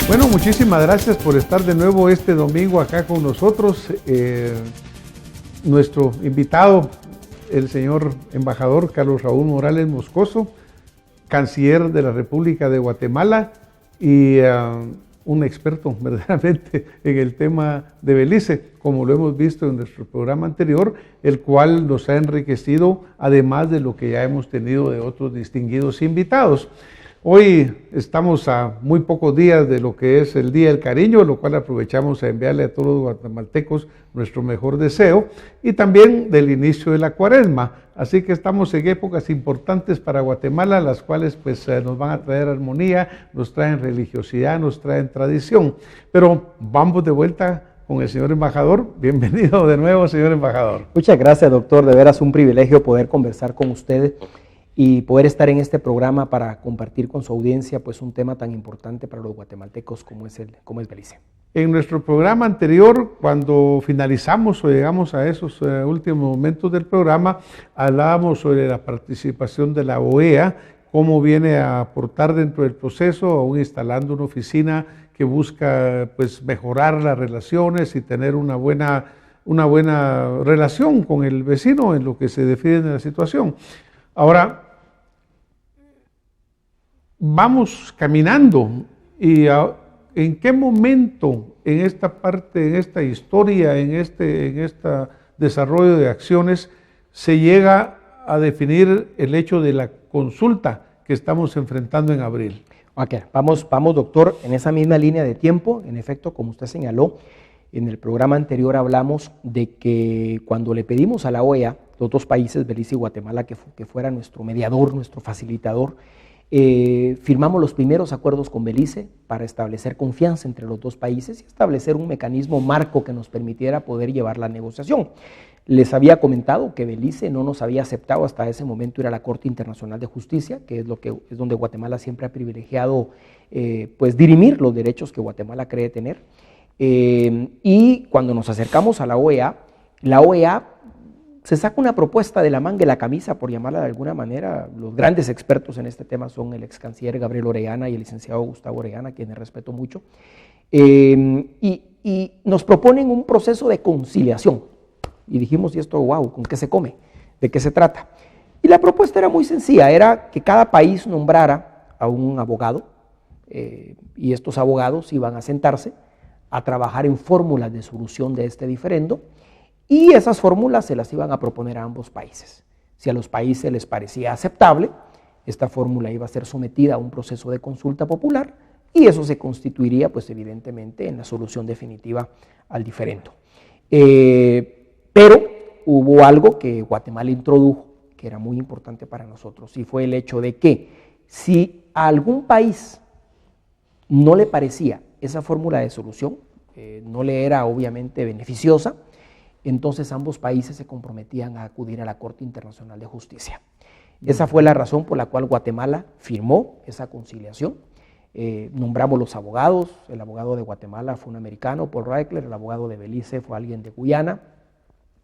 Bueno, muchísimas gracias por estar de nuevo este domingo acá con nosotros. Nuestro invitado, el señor embajador Carlos Raúl Morales Moscoso, canciller de la República de Guatemala y un experto verdaderamente en el tema de Belice, como lo hemos visto en nuestro programa anterior, el cual nos ha enriquecido, además de lo que ya hemos tenido de otros distinguidos invitados. Hoy estamos a muy pocos días de lo que es el Día del Cariño, lo cual aprovechamos a enviarle a todos los guatemaltecos nuestro mejor deseo, y también del inicio de la Cuaresma. Así que estamos en épocas importantes para Guatemala, las cuales pues nos van a traer armonía, nos traen religiosidad, nos traen tradición. Pero vamos de vuelta con el señor embajador. Bienvenido de nuevo, señor embajador. Muchas gracias, doctor. De veras un privilegio poder conversar con ustedes y poder estar en este programa para compartir con su audiencia pues un tema tan importante para los guatemaltecos como es Belice. En nuestro programa anterior, cuando finalizamos o llegamos a esos últimos momentos del programa, hablábamos sobre la participación de la OEA, cómo viene a aportar dentro del proceso, aún instalando una oficina que busca pues mejorar las relaciones y tener una buena relación con el vecino en lo que se define de la situación. Ahora, vamos caminando y ¿en qué momento en esta parte, en esta historia, en este desarrollo de acciones se llega a definir el hecho de la consulta que estamos enfrentando en abril? Okay. Vamos, doctor, en esa misma línea de tiempo. En efecto, como usted señaló, en el programa anterior hablamos de que cuando le pedimos a la OEA, los dos países, Belice y Guatemala, que fuera nuestro mediador, nuestro facilitador, firmamos los primeros acuerdos con Belice para establecer confianza entre los dos países y establecer un mecanismo marco que nos permitiera poder llevar la negociación. Les había comentado que Belice no nos había aceptado hasta ese momento ir a la Corte Internacional de Justicia, que es donde Guatemala siempre ha privilegiado pues dirimir los derechos que Guatemala cree tener. Y cuando nos acercamos a la OEA se saca una propuesta de la manga de la camisa, por llamarla de alguna manera. Los grandes expertos en este tema son el ex canciller Gabriel Orellana y el licenciado Gustavo Orellana, a quienes respeto mucho, y nos proponen un proceso de conciliación. Y dijimos, ¿y esto, wow, con qué se come? ¿De qué se trata? Y la propuesta era muy sencilla, era que cada país nombrara a un abogado, y estos abogados iban a sentarse a trabajar en fórmulas de solución de este diferendo, y esas fórmulas se las iban a proponer a ambos países. Si a los países les parecía aceptable, esta fórmula iba a ser sometida a un proceso de consulta popular y eso se constituiría, pues evidentemente, en la solución definitiva al diferendo. Pero hubo algo que Guatemala introdujo, que era muy importante para nosotros, y fue el hecho de que si a algún país no le parecía esa fórmula de solución, no le era obviamente beneficiosa, entonces ambos países se comprometían a acudir a la Corte Internacional de Justicia. Esa fue la razón por la cual Guatemala firmó esa conciliación. Nombramos los abogados. El abogado de Guatemala fue un americano, Paul Reichler. El abogado de Belice fue alguien de Guyana.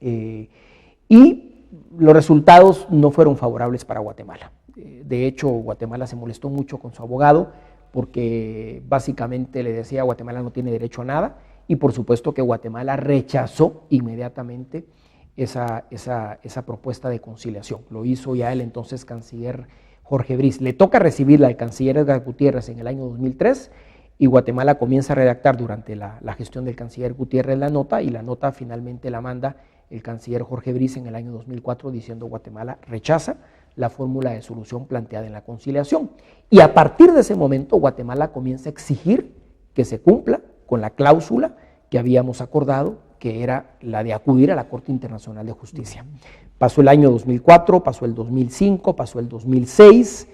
Y los resultados no fueron favorables para Guatemala. De hecho, Guatemala se molestó mucho con su abogado porque básicamente le decía a Guatemala no tiene derecho a nada. Y por supuesto que Guatemala rechazó inmediatamente esa propuesta de conciliación. Lo hizo ya el entonces canciller Jorge Briz. Le toca recibirla al canciller Edgar Gutiérrez en el año 2003 y Guatemala comienza a redactar durante la gestión del canciller Gutiérrez la nota, y la nota finalmente la manda el canciller Jorge Briz en el año 2004 diciendo Guatemala rechaza la fórmula de solución planteada en la conciliación. Y a partir de ese momento Guatemala comienza a exigir que se cumpla con la cláusula que habíamos acordado, que era la de acudir a la Corte Internacional de Justicia. Pasó el año 2004, pasó el 2005, pasó el 2006,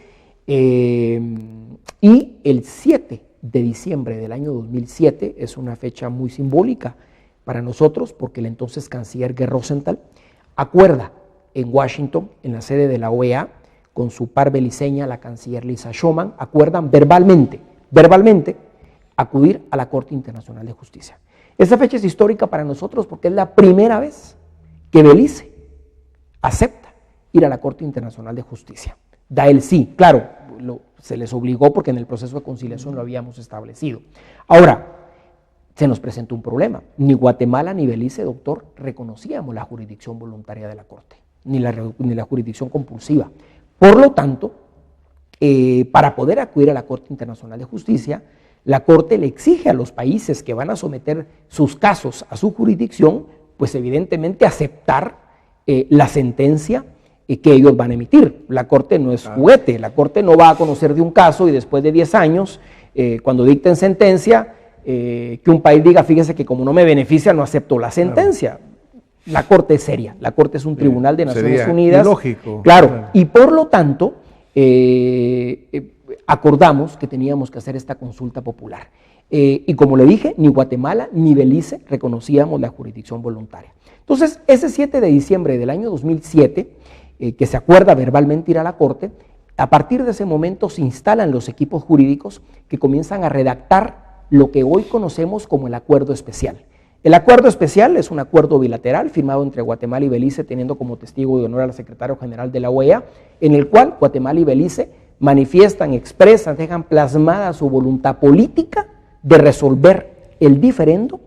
y el 7 de diciembre del año 2007 es una fecha muy simbólica para nosotros, porque el entonces canciller Guy Rosenthal acuerda en Washington, en la sede de la OEA, con su par beliceña, la canciller Lisa Schumann, acuerdan verbalmente, acudir a la Corte Internacional de Justicia. Esa fecha es histórica para nosotros porque es la primera vez que Belice acepta ir a la Corte Internacional de Justicia. Da el sí, claro, se les obligó porque en el proceso de conciliación lo habíamos establecido. Ahora, se nos presentó un problema. Ni Guatemala ni Belice, doctor, reconocíamos la jurisdicción voluntaria de la Corte, ni la jurisdicción compulsiva. Por lo tanto, para poder acudir a la Corte Internacional de Justicia, la Corte le exige a los países que van a someter sus casos a su jurisdicción, pues evidentemente aceptar la sentencia que ellos van a emitir. La Corte no es juguete, la Corte no va a conocer de un caso y después de 10 años, cuando dicten sentencia, que un país diga, fíjese que como no me beneficia, no acepto la sentencia. La Corte es seria, la Corte es un tribunal de Naciones Unidas. Ilógico. Claro, y por lo tanto, acordamos que teníamos que hacer esta consulta popular. Y como le dije, ni Guatemala ni Belice reconocíamos la jurisdicción voluntaria. Entonces, ese 7 de diciembre del año 2007, que se acuerda verbalmente ir a la Corte, a partir de ese momento se instalan los equipos jurídicos que comienzan a redactar lo que hoy conocemos como el acuerdo especial. El acuerdo especial es un acuerdo bilateral firmado entre Guatemala y Belice, teniendo como testigo de honor al secretario general de la OEA, en el cual Guatemala y Belice manifiestan, expresan, dejan plasmada su voluntad política de resolver el diferendo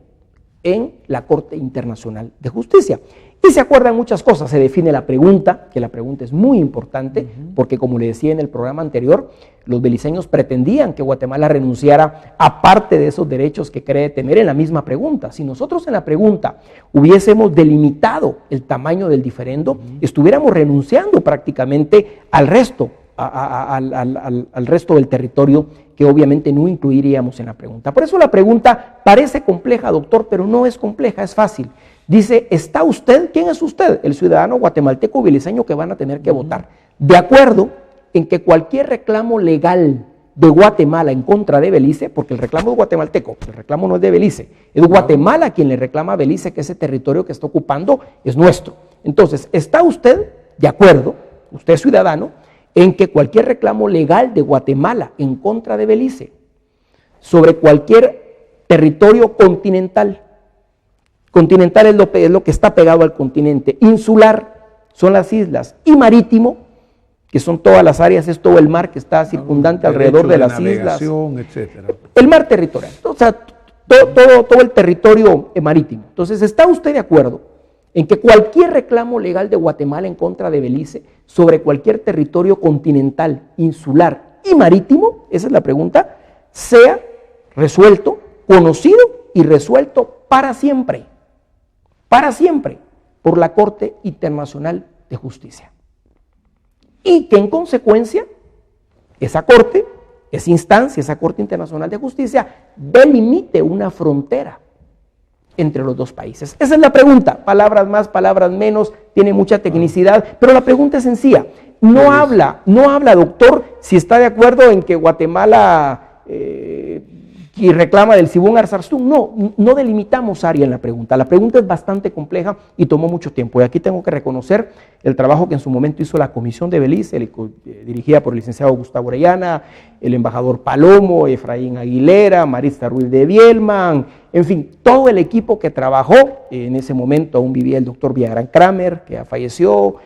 en la Corte Internacional de Justicia. Y se acuerdan muchas cosas, se define la pregunta, que la pregunta es muy importante, porque como le decía en el programa anterior, los beliceños pretendían que Guatemala renunciara a parte de esos derechos que cree tener en la misma pregunta. Si nosotros en la pregunta hubiésemos delimitado el tamaño del diferendo, estuviéramos renunciando prácticamente al resto, al resto del territorio que obviamente no incluiríamos en la pregunta. Por eso la pregunta parece compleja, doctor, pero no es compleja, es fácil. Dice, ¿está usted? ¿Quién es usted? El ciudadano guatemalteco o beliceño que van a tener que votar. De acuerdo en que cualquier reclamo legal de Guatemala en contra de Belice, porque el reclamo es guatemalteco, el reclamo no es de Belice, es Guatemala quien le reclama a Belice que ese territorio que está ocupando es nuestro. Entonces, ¿está usted de acuerdo, usted ciudadano, en que cualquier reclamo legal de Guatemala en contra de Belice sobre cualquier territorio continental, continental es lo que está pegado al continente, insular son las islas, y marítimo, que son todas las áreas, es todo el mar que está circundante alrededor de las islas, etcétera. El mar territorial, o sea, todo el territorio marítimo. Entonces, ¿está usted de acuerdo en que cualquier reclamo legal de Guatemala en contra de Belice sobre cualquier territorio continental, insular y marítimo, esa es la pregunta, sea resuelto, conocido y resuelto para siempre, por la Corte Internacional de Justicia? Y que en consecuencia, esa Corte, esa instancia, esa Corte Internacional de Justicia, delimite una frontera entre los dos países. Esa es la pregunta, palabras más, palabras menos, tiene mucha tecnicidad, pero la pregunta es sencilla. No habla, doctor, si está de acuerdo en que Guatemala y reclama del Sibún Arzarzún. No delimitamos área en la pregunta es bastante compleja y tomó mucho tiempo. Y aquí tengo que reconocer el trabajo que en su momento hizo la Comisión de Belice, dirigida por el licenciado Gustavo Orellana, el embajador Palomo, Efraín Aguilera, Marista Ruiz de Bielman, en fin, todo el equipo que trabajó. En ese momento aún vivía el doctor Villagrán Kramer, que ya falleció,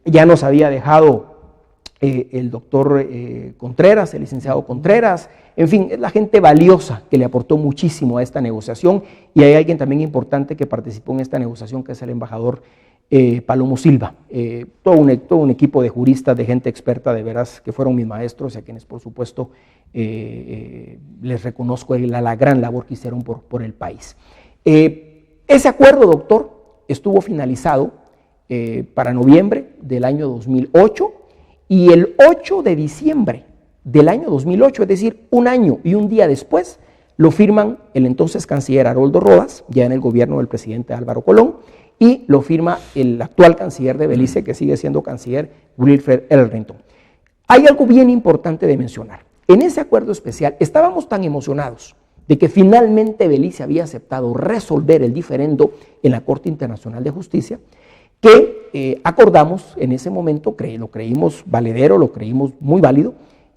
ya nos había dejado el doctor Contreras, el licenciado Contreras. En fin, es la gente valiosa que le aportó muchísimo a esta negociación, y hay alguien también importante que participó en esta negociación, que es el embajador Palomo Silva. Todo un equipo de juristas, de gente experta, de veras, que fueron mis maestros, y a quienes por supuesto les reconozco la gran labor que hicieron por el país. Ese acuerdo, doctor, estuvo finalizado para noviembre del año 2008, y el 8 de diciembre del año 2008, es decir, un año y un día después, lo firman el entonces canciller Haroldo Rodas, ya en el gobierno del presidente Álvaro Colón, y lo firma el actual canciller de Belice, que sigue siendo canciller, Wilfred Elrington. Hay algo bien importante de mencionar. En ese acuerdo especial estábamos tan emocionados de que finalmente Belice había aceptado resolver el diferendo en la Corte Internacional de Justicia, que acordamos en ese momento, lo creímos valedero, lo creímos muy válido,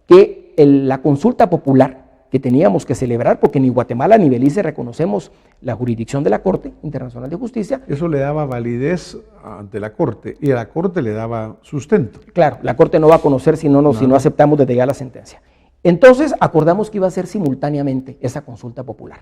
que la consulta popular que teníamos que celebrar, porque ni Guatemala ni Belice reconocemos la jurisdicción de la Corte Internacional de Justicia. Eso le daba validez ante la Corte y a la Corte le daba sustento. Claro, la Corte no va a conocer si no aceptamos desde ya la sentencia. Entonces acordamos que iba a ser simultáneamente esa consulta popular,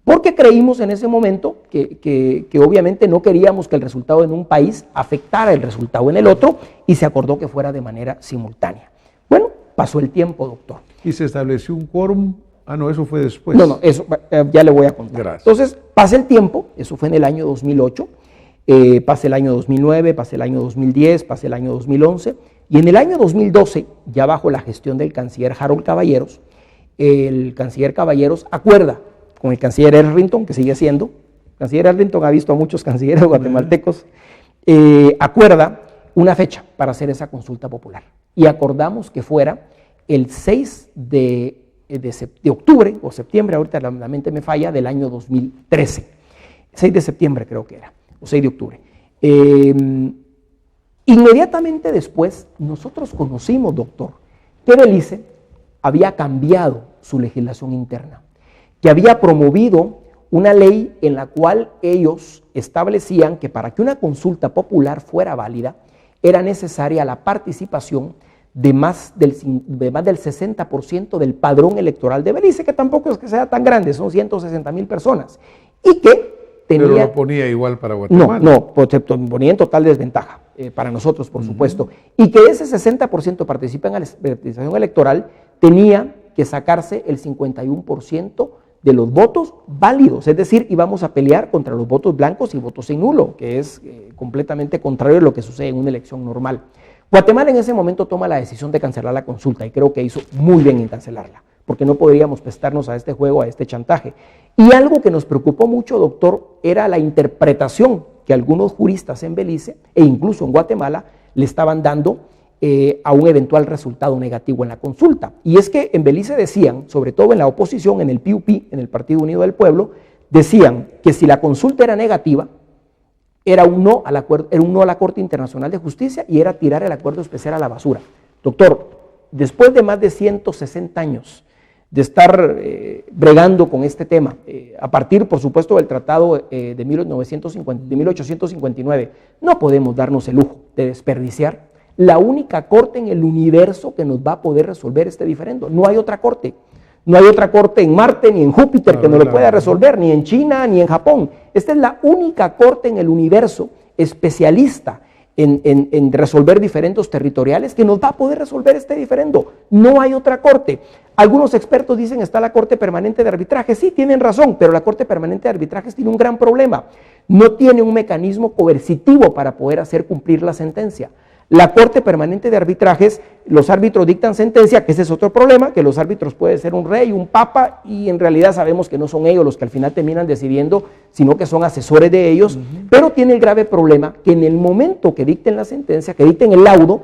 porque creímos en ese momento que obviamente no queríamos que el resultado en un país afectara el resultado en el otro, y se acordó que fuera de manera simultánea. Bueno, pasó el tiempo, doctor. ¿Y se estableció un quórum? Ah, no, eso fue después. No, eso ya le voy a contar. Gracias. Entonces, pasa el tiempo, eso fue en el año 2008, pasa el año 2009, pasa el año 2010, pasa el año 2011, y en el año 2012, ya bajo la gestión del canciller Harold Caballeros, el canciller Caballeros acuerda con el canciller Errington, que sigue siendo, el canciller Errington ha visto a muchos cancilleres guatemaltecos, acuerda una fecha para hacer esa consulta popular, y acordamos que fuera el 6 de octubre o septiembre, ahorita la mente me falla, del año 2013, 6 de septiembre creo que era, o 6 de octubre. Inmediatamente después, nosotros conocimos, doctor, que Belice había cambiado su legislación interna, que había promovido una ley en la cual ellos establecían que para que una consulta popular fuera válida, era necesaria la participación de más del 60% del padrón electoral de Belice, que tampoco es que sea tan grande, son 160,000 personas, y que tenía... Pero lo ponía igual para Guatemala. No, ponía en total desventaja, para nosotros, por supuesto, y que ese 60% participa en la participación electoral, tenía que sacarse el 51% de los votos válidos, es decir, íbamos a pelear contra los votos blancos y votos en nulo, que es completamente contrario a lo que sucede en una elección normal. Guatemala en ese momento toma la decisión de cancelar la consulta, y creo que hizo muy bien en cancelarla, porque no podríamos prestarnos a este juego, a este chantaje. Y algo que nos preocupó mucho, doctor, era la interpretación que algunos juristas en Belice e incluso en Guatemala le estaban dando a un eventual resultado negativo en la consulta. Y es que en Belice decían, sobre todo en la oposición, en el PUP, en el Partido Unido del Pueblo, decían que si la consulta era negativa, era un no a la Corte Internacional de Justicia y era tirar el acuerdo especial a la basura. Doctor, después de más de 160 años de estar bregando con este tema, a partir, por supuesto, del tratado de 1859, no podemos darnos el lujo de desperdiciar la única corte en el universo que nos va a poder resolver este diferendo. No hay otra corte. No hay otra corte en Marte ni en Júpiter que nos lo pueda resolver, ni en China ni en Japón. Esta es la única corte en el universo especialista en resolver diferendos territoriales que nos va a poder resolver este diferendo. No hay otra corte. Algunos expertos dicen está la Corte Permanente de Arbitraje. Sí, tienen razón, pero la Corte Permanente de Arbitrajes tiene un gran problema. No tiene un mecanismo coercitivo para poder hacer cumplir la sentencia. La Corte Permanente de Arbitrajes, los árbitros dictan sentencia, que ese es otro problema, que los árbitros pueden ser un rey, un papa, y en realidad sabemos que no son ellos los que al final terminan decidiendo, sino que son asesores de ellos, pero tiene el grave problema que en el momento que dicten la sentencia, que dicten el laudo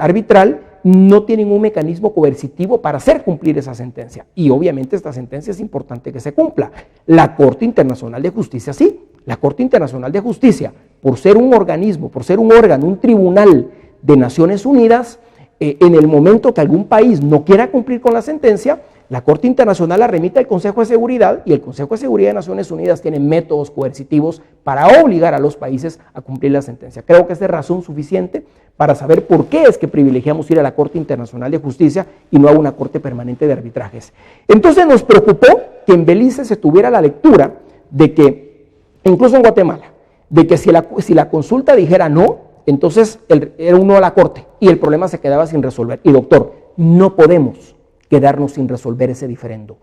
arbitral, no tienen un mecanismo coercitivo para hacer cumplir esa sentencia. Y obviamente esta sentencia es importante que se cumpla. La Corte Internacional de Justicia sí. La Corte Internacional de Justicia, por ser un organismo, por ser un órgano, un tribunal de Naciones Unidas, en el momento que algún país no quiera cumplir con la sentencia, la Corte Internacional la remite al Consejo de Seguridad, y el Consejo de Seguridad de Naciones Unidas tiene métodos coercitivos para obligar a los países a cumplir la sentencia. Creo que esta es razón suficiente para saber por qué es que privilegiamos ir a la Corte Internacional de Justicia y no a una Corte Permanente de Arbitrajes. Entonces nos preocupó que en Belice se tuviera la lectura de que, incluso en Guatemala, de que si la consulta dijera no, entonces era un no a la Corte y el problema se quedaba sin resolver. Y doctor, no podemos quedarnos sin resolver ese diferendo.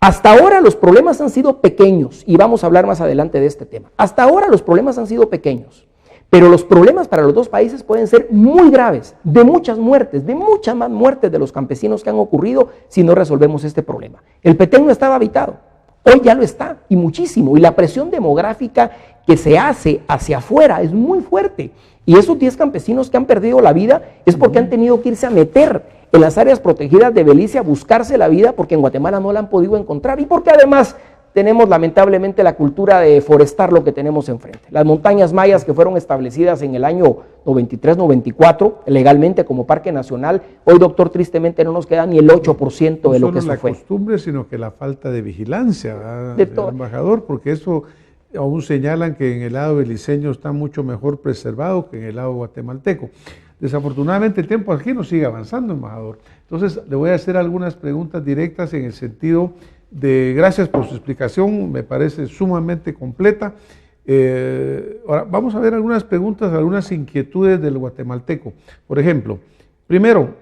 Hasta ahora los problemas han sido pequeños, y vamos a hablar más adelante de este tema. Hasta ahora los problemas han sido pequeños, pero los problemas para los dos países pueden ser muy graves, de muchas más muertes de los campesinos que han ocurrido si no resolvemos este problema. El Petén no estaba habitado, hoy ya lo está, y muchísimo, y la presión demográfica que se hace hacia afuera es muy fuerte, y esos 10 campesinos que han perdido la vida es porque han tenido que irse a meter en las áreas protegidas de Belice a buscarse la vida, porque en Guatemala no la han podido encontrar, y porque además tenemos lamentablemente la cultura de deforestar lo que tenemos enfrente. Las montañas mayas que fueron establecidas en el año 93-94 legalmente como parque nacional, hoy, doctor, tristemente no nos queda ni el 8% de lo que eso fue. No solo la costumbre, sino que la falta de vigilancia del embajador, porque eso aún señalan que en el lado beliceño está mucho mejor preservado que en el lado guatemalteco. Desafortunadamente el tiempo aquí no sigue avanzando, embajador. Entonces le voy a hacer algunas preguntas directas en el sentido de gracias por su explicación, me parece sumamente completa. Ahora vamos a ver algunas preguntas, algunas inquietudes del guatemalteco. Por ejemplo, primero,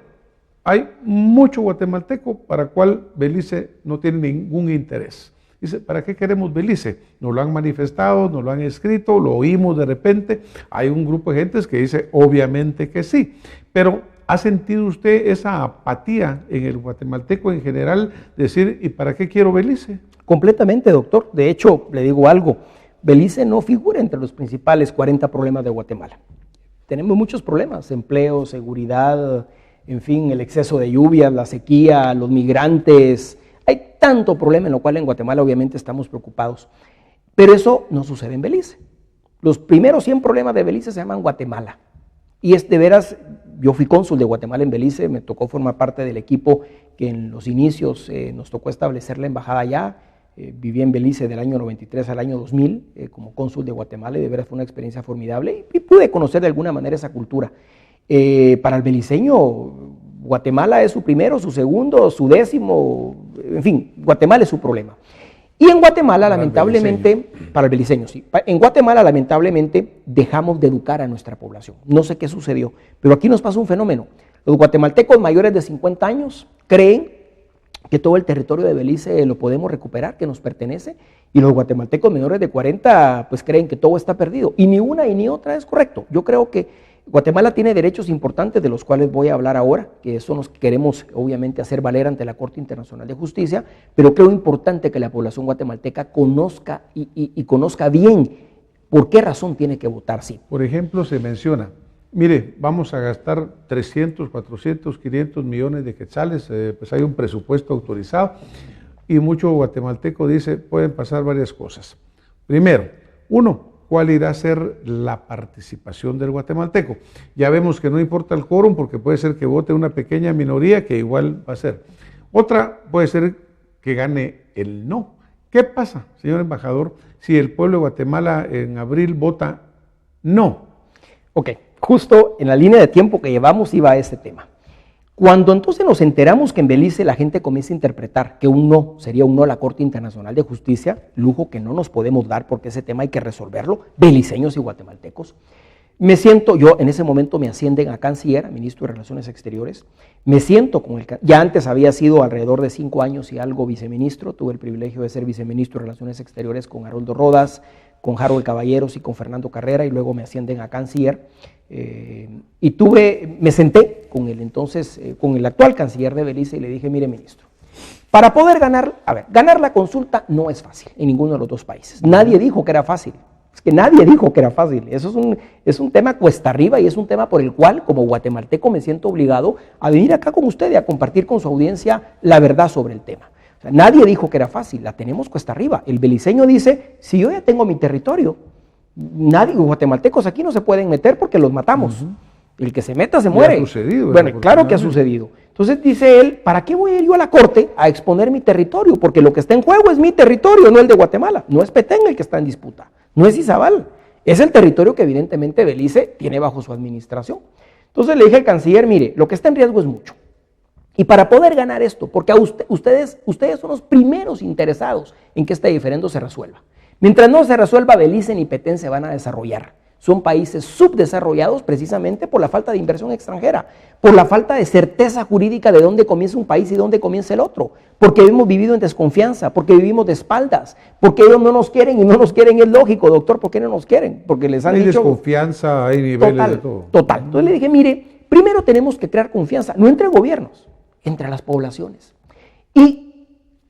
hay mucho guatemalteco para cual Belice no tiene ningún interés. Dice, ¿para qué queremos Belice? Nos lo han manifestado, nos lo han escrito, lo oímos de repente. Hay un grupo de gentes que dice, obviamente que sí. Pero, ¿ha sentido usted esa apatía en el guatemalteco en general? Decir, ¿y para qué quiero Belice? Completamente, doctor. De hecho, le digo algo. Belice no figura entre los principales 40 problemas de Guatemala. Tenemos muchos problemas, empleo, seguridad, en fin, el exceso de lluvias, la sequía, los migrantes. Hay tanto problema en lo cual en Guatemala obviamente estamos preocupados, pero eso no sucede en Belice. Los primeros 100 problemas de Belice se llaman Guatemala, y es de veras, yo fui cónsul de Guatemala en Belice, me tocó formar parte del equipo que en los inicios nos tocó establecer la embajada allá, viví en Belice del año 93 al año 2000 como cónsul de Guatemala, y de veras fue una experiencia formidable, y pude conocer de alguna manera esa cultura. Para el beliceño, Guatemala es su primero, su segundo, su décimo, en fin, Guatemala es su problema. Y en Guatemala, lamentablemente, para el beliceño, sí, en Guatemala, lamentablemente, dejamos de educar a nuestra población. No sé qué sucedió, pero aquí nos pasa un fenómeno. Los guatemaltecos mayores de 50 años creen que todo el territorio de Belice lo podemos recuperar, que nos pertenece, y los guatemaltecos menores de 40, pues creen que todo está perdido. Y ni una y ni otra es correcto. Yo creo que Guatemala tiene derechos importantes de los cuales voy a hablar ahora, que eso nos queremos obviamente hacer valer ante la Corte Internacional de Justicia, pero creo importante que la población guatemalteca conozca y conozca bien por qué razón tiene que votar sí. Por ejemplo, se menciona, mire, vamos a gastar 300, 400, 500 millones de quetzales, pues hay un presupuesto autorizado, y mucho guatemalteco dice, pueden pasar varias cosas. Primero, ¿cuál irá a ser la participación del guatemalteco? Ya vemos que no importa el quórum porque puede ser que vote una pequeña minoría que igual va a ser. Otra puede ser que gane el no. ¿Qué pasa, señor embajador, si el pueblo de Guatemala en abril vota no? Ok, justo en la línea de tiempo que llevamos iba a este tema. Cuando entonces nos enteramos que en Belice la gente comienza a interpretar que un no sería un no a la Corte Internacional de Justicia, lujo que no nos podemos dar porque ese tema hay que resolverlo, beliceños y guatemaltecos, me siento, yo en ese momento me ascienden a canciller, a ministro de Relaciones Exteriores, me siento con ya antes había sido alrededor de 5 años y algo viceministro, tuve el privilegio de ser viceministro de Relaciones Exteriores con Haroldo Rodas, con Harold Caballeros y con Fernando Carrera, y luego me ascienden a canciller, y me senté con el entonces, con el actual canciller de Belice y le dije, mire ministro, para poder ganar la consulta no es fácil en ninguno de los dos países, nadie dijo que era fácil, es que nadie dijo que era fácil, eso es un tema cuesta arriba y es un tema por el cual como guatemalteco me siento obligado a venir acá con usted y a compartir con su audiencia la verdad sobre el tema. O sea, nadie dijo que era fácil, la tenemos cuesta arriba. El beliceño dice, si yo ya tengo mi territorio, nadie, los guatemaltecos aquí no se pueden meter porque los matamos. El que se meta se muere. Ha sucedido, bueno, claro que ha sucedido. Entonces dice él, ¿para qué voy a ir yo a la corte a exponer mi territorio? Porque lo que está en juego es mi territorio, no el de Guatemala. No es Petén el que está en disputa, no es Izabal. Es el territorio que evidentemente Belice tiene bajo su administración. Entonces le dije al canciller, mire, lo que está en riesgo es mucho. Y para poder ganar esto, porque ustedes son los primeros interesados en que este diferendo se resuelva. Mientras no se resuelva, Belice ni Petén se van a desarrollar. Son países subdesarrollados precisamente por la falta de inversión extranjera, por la falta de certeza jurídica de dónde comienza un país y dónde comienza el otro, porque hemos vivido en desconfianza, porque vivimos de espaldas, porque ellos no nos quieren y no nos quieren, es lógico, doctor, ¿por qué no nos quieren? Porque les han dicho... Hay desconfianza, hay niveles de todo. Total. Entonces le dije, mire, primero tenemos que crear confianza, no entre gobiernos, entre las poblaciones. Y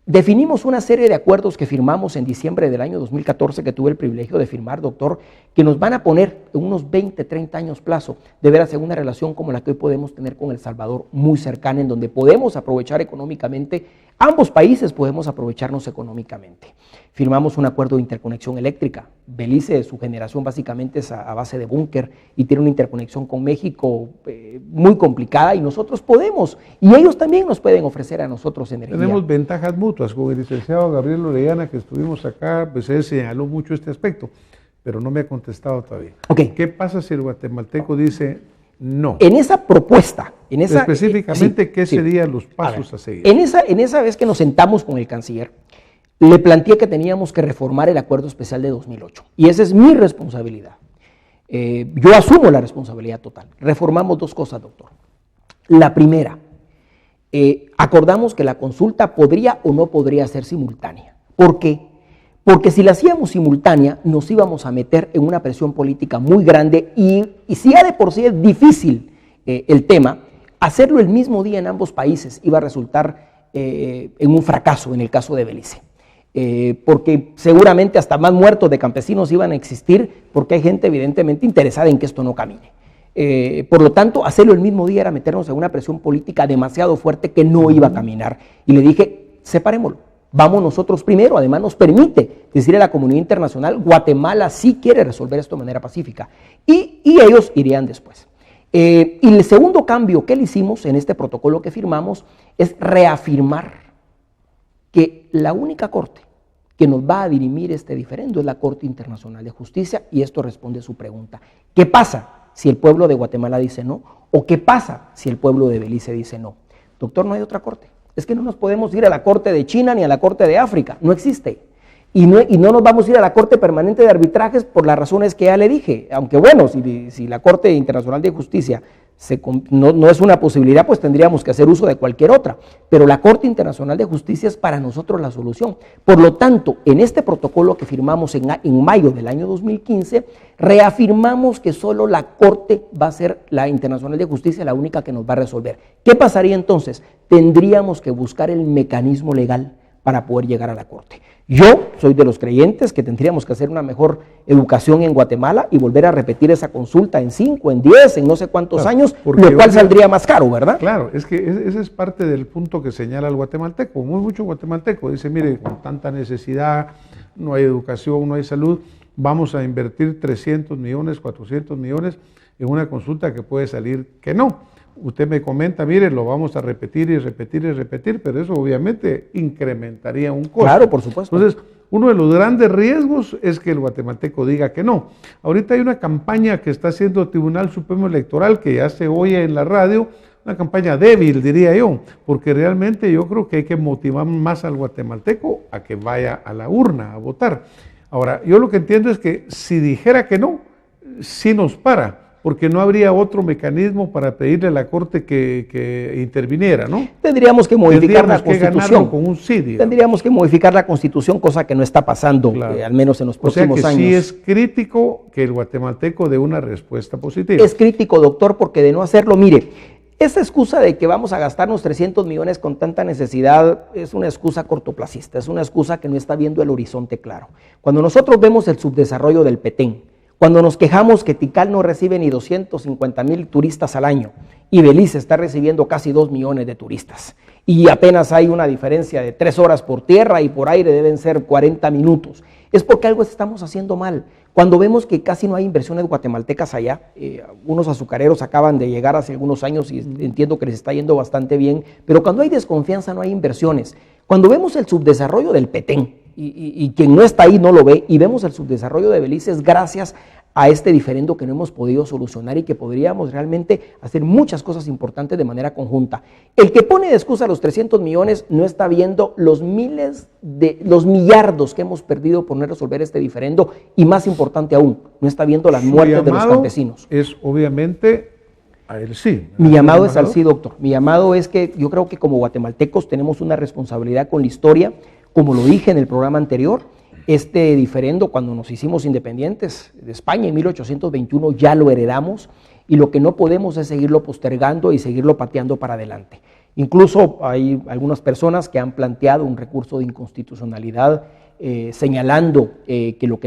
Definimos una serie de acuerdos que firmamos en diciembre del año 2014, que tuve el privilegio de firmar, doctor, que nos van a poner en unos 20, 30 años plazo, de veras en una relación como la que hoy podemos tener con El Salvador, muy cercana, en donde podemos aprovechar económicamente, ambos países podemos aprovecharnos económicamente. Firmamos un acuerdo de interconexión eléctrica. Belice, su generación básicamente es a base de búnker y tiene una interconexión con México muy complicada, y nosotros podemos, y ellos también nos pueden ofrecer a nosotros energía. Tenemos ventajas mutuas. Con el licenciado Gabriel Orellana, que estuvimos acá, pues él señaló mucho este aspecto, pero no me ha contestado todavía. Okay. ¿Qué pasa si el guatemalteco dice no? En esa propuesta, específicamente, sí, ¿qué sí. serían los pasos a seguir? En esa vez que nos sentamos con el canciller, le planteé que teníamos que reformar el acuerdo especial de 2008, y esa es mi responsabilidad. Yo asumo la responsabilidad total. Reformamos dos cosas, doctor. La primera, acordamos que la consulta podría o no podría ser simultánea. ¿Por qué? Porque si la hacíamos simultánea, nos íbamos a meter en una presión política muy grande, y si ya de por sí es difícil el tema, hacerlo el mismo día en ambos países iba a resultar en un fracaso en el caso de Belice. Porque seguramente hasta más muertos de campesinos iban a existir, porque hay gente evidentemente interesada en que esto no camine. Por lo tanto, hacerlo el mismo día era meternos en una presión política demasiado fuerte que no iba a caminar. Y le dije, separémoslo, vamos nosotros primero. Además nos permite decirle a la comunidad internacional, Guatemala sí quiere resolver esto de manera pacífica, y ellos irían después. Y el segundo cambio que le hicimos en este protocolo que firmamos es reafirmar que la única corte que nos va a dirimir este diferendo es la Corte Internacional de Justicia, y esto responde a su pregunta. ¿Qué pasa si el pueblo de Guatemala dice no? ¿O qué pasa si el pueblo de Belice dice no? Doctor, no hay otra corte. Es que no nos podemos ir a la Corte de China ni a la Corte de África, no existe. Y no nos vamos a ir a la Corte Permanente de Arbitrajes por las razones que ya le dije. Aunque bueno, si la Corte Internacional de Justicia no es una posibilidad, pues tendríamos que hacer uso de cualquier otra. Pero la Corte Internacional de Justicia es para nosotros la solución. Por lo tanto, en este protocolo que firmamos en mayo del año 2015, reafirmamos que solo la Corte va a ser, la Internacional de Justicia, la única que nos va a resolver. ¿Qué pasaría entonces? Tendríamos que buscar el mecanismo legal para poder llegar a la Corte. Yo soy de los creyentes que tendríamos que hacer una mejor educación en Guatemala y volver a repetir esa consulta en 5, en 10, en no sé cuántos años, lo cual saldría más caro, ¿verdad? Claro, es que ese es parte del punto que señala el guatemalteco. Mucho guatemalteco dice, mire, con tanta necesidad, no hay educación, no hay salud, vamos a invertir 300 millones, 400 millones en una consulta que puede salir que no. Usted me comenta, mire, lo vamos a repetir y repetir y repetir, pero eso obviamente incrementaría un costo. Claro, por supuesto. Entonces, uno de los grandes riesgos es que el guatemalteco diga que no. Ahorita hay una campaña que está haciendo el Tribunal Supremo Electoral, que ya se oye en la radio, una campaña débil, diría yo, porque realmente yo creo que hay que motivar más al guatemalteco a que vaya a la urna a votar. Ahora, yo lo que entiendo es que si dijera que no, sí nos para, porque no habría otro mecanismo para pedirle a la Corte que interviniera, ¿no? Tendríamos que modificar la Constitución. Con un sí, digamos. Tendríamos que modificar la Constitución, cosa que no está pasando, claro. Al menos en los próximos años. Sí es crítico que el guatemalteco dé una respuesta positiva. Es crítico, doctor, porque de no hacerlo, mire, esa excusa de que vamos a gastarnos 300 millones con tanta necesidad es una excusa cortoplacista, es una excusa que no está viendo el horizonte claro. Cuando nosotros vemos el subdesarrollo del Petén, cuando nos quejamos que Tikal no recibe ni 250,000 turistas al año y Belice está recibiendo casi 2 millones de turistas, y apenas hay una diferencia de 3 horas por tierra y por aire deben ser 40 minutos, es porque algo estamos haciendo mal. Cuando vemos que casi no hay inversiones guatemaltecas allá, unos azucareros acaban de llegar hace algunos años y entiendo que les está yendo bastante bien, pero cuando hay desconfianza no hay inversiones. Cuando vemos el subdesarrollo del Petén, y quien no está ahí no lo ve, y vemos el subdesarrollo de Belice, es gracias a este diferendo que no hemos podido solucionar y que podríamos realmente hacer muchas cosas importantes de manera conjunta. El que pone de excusa los 300 millones no está viendo los millardos que hemos perdido por no resolver este diferendo, y más importante aún, no está viendo las muertes de los campesinos. Es obviamente a él sí. Mi llamado es al sí, doctor. Mi llamado es que yo creo que como guatemaltecos tenemos una responsabilidad con la historia. Como lo dije en el programa anterior, este diferendo, cuando nos hicimos independientes de España en 1821, ya lo heredamos, y lo que no podemos es seguirlo postergando y seguirlo pateando para adelante. Incluso hay algunas personas que han planteado un recurso de inconstitucionalidad señalando que lo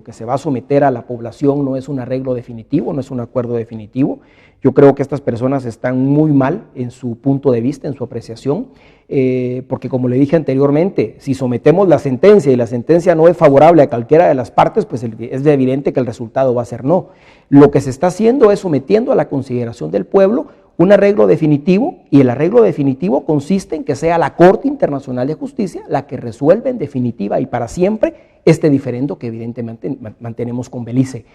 que se va a someter a la población no es un arreglo definitivo, no es un acuerdo definitivo. Yo creo que estas personas están muy mal en su punto de vista, en su apreciación, porque como le dije anteriormente, si sometemos la sentencia y la sentencia no es favorable a cualquiera de las partes, pues es evidente que el resultado va a ser no. Lo que se está haciendo es sometiendo a la consideración del pueblo un arreglo definitivo, y el arreglo definitivo consiste en que sea la Corte Internacional de Justicia la que resuelva en definitiva y para siempre este diferendo que evidentemente mantenemos con Belice.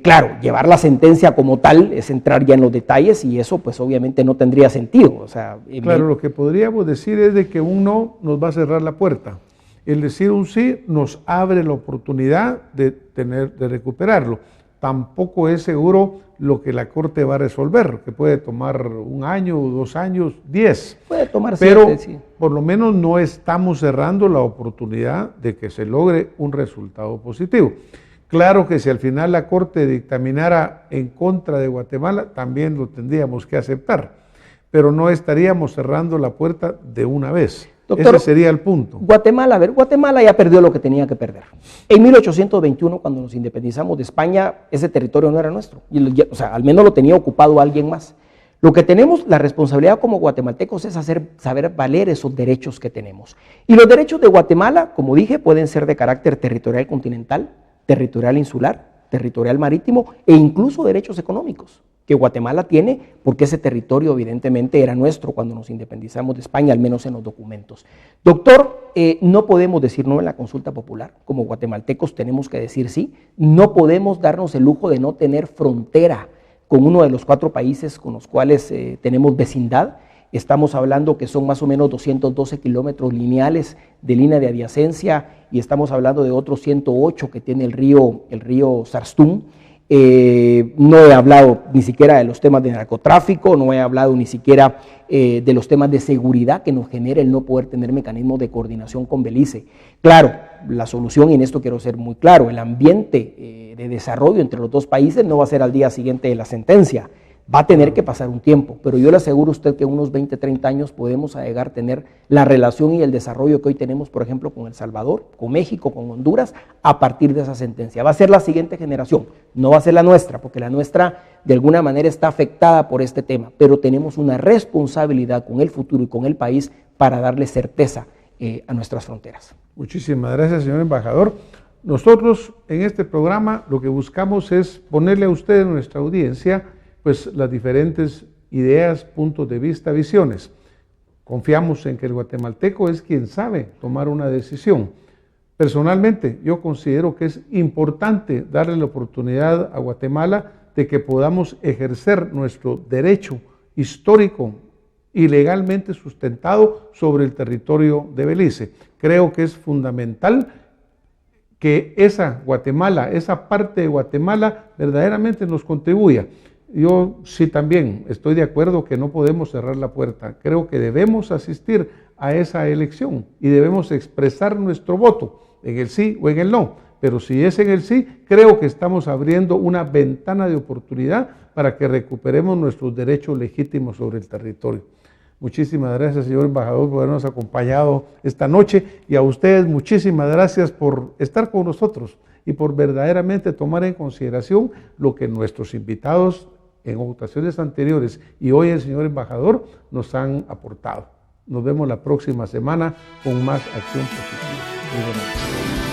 Claro, llevar la sentencia como tal es entrar ya en los detalles y eso pues obviamente no tendría sentido. O sea, claro, lo que podríamos decir es de que un no nos va a cerrar la puerta. El decir un sí nos abre la oportunidad de recuperarlo. Tampoco es seguro lo que la Corte va a resolver, que puede tomar 1 año, 2 años, 10. Puede tomar 7, pero sí. Por lo menos no estamos cerrando la oportunidad de que se logre un resultado positivo. Claro que si al final la Corte dictaminara en contra de Guatemala, también lo tendríamos que aceptar, pero no estaríamos cerrando la puerta de una vez. Doctor, ese sería el punto. Guatemala ya perdió lo que tenía que perder. En 1821, cuando nos independizamos de España, ese territorio no era nuestro. O sea, al menos lo tenía ocupado alguien más. Lo que tenemos, la responsabilidad como guatemaltecos es saber valer esos derechos que tenemos. Y los derechos de Guatemala, como dije, pueden ser de carácter territorial continental, territorial insular, territorial marítimo e incluso derechos económicos que Guatemala tiene, porque ese territorio evidentemente era nuestro cuando nos independizamos de España, al menos en los documentos. Doctor, no podemos decir no en la consulta popular, como guatemaltecos tenemos que decir sí, no podemos darnos el lujo de no tener frontera con uno de los 4 países con los cuales tenemos vecindad. Estamos hablando que son más o menos 212 kilómetros lineales de línea de adiacencia y estamos hablando de otros 108 que tiene el río Sarstún. No he hablado ni siquiera de los temas de narcotráfico, no he hablado ni siquiera de los temas de seguridad que nos genera el no poder tener mecanismos de coordinación con Belice. Claro, la solución, y en esto quiero ser muy claro, el ambiente de desarrollo entre los 2 países no va a ser al día siguiente de la sentencia. Va a tener que pasar un tiempo, pero yo le aseguro a usted que en unos 20, 30 años podemos llegar a tener la relación y el desarrollo que hoy tenemos, por ejemplo, con El Salvador, con México, con Honduras, a partir de esa sentencia. Va a ser la siguiente generación, no va a ser la nuestra, porque la nuestra de alguna manera está afectada por este tema, pero tenemos una responsabilidad con el futuro y con el país para darle certeza a nuestras fronteras. Muchísimas gracias, señor embajador. Nosotros en este programa lo que buscamos es ponerle a usted, nuestra audiencia, pues las diferentes ideas, puntos de vista, visiones. Confiamos en que el guatemalteco es quien sabe tomar una decisión. Personalmente, yo considero que es importante darle la oportunidad a Guatemala de que podamos ejercer nuestro derecho histórico y legalmente sustentado sobre el territorio de Belice. Creo que es fundamental que esa Guatemala, esa parte de Guatemala verdaderamente nos contribuya. Yo sí también estoy de acuerdo que no podemos cerrar la puerta. Creo que debemos asistir a esa elección y debemos expresar nuestro voto en el sí o en el no. Pero si es en el sí, creo que estamos abriendo una ventana de oportunidad para que recuperemos nuestros derechos legítimos sobre el territorio. Muchísimas gracias, señor embajador, por habernos acompañado esta noche, y a ustedes muchísimas gracias por estar con nosotros y por verdaderamente tomar en consideración lo que nuestros invitados en ocasiones anteriores y hoy el señor embajador nos han aportado. Nos vemos la próxima semana con más acción positiva. Muy buenas noches.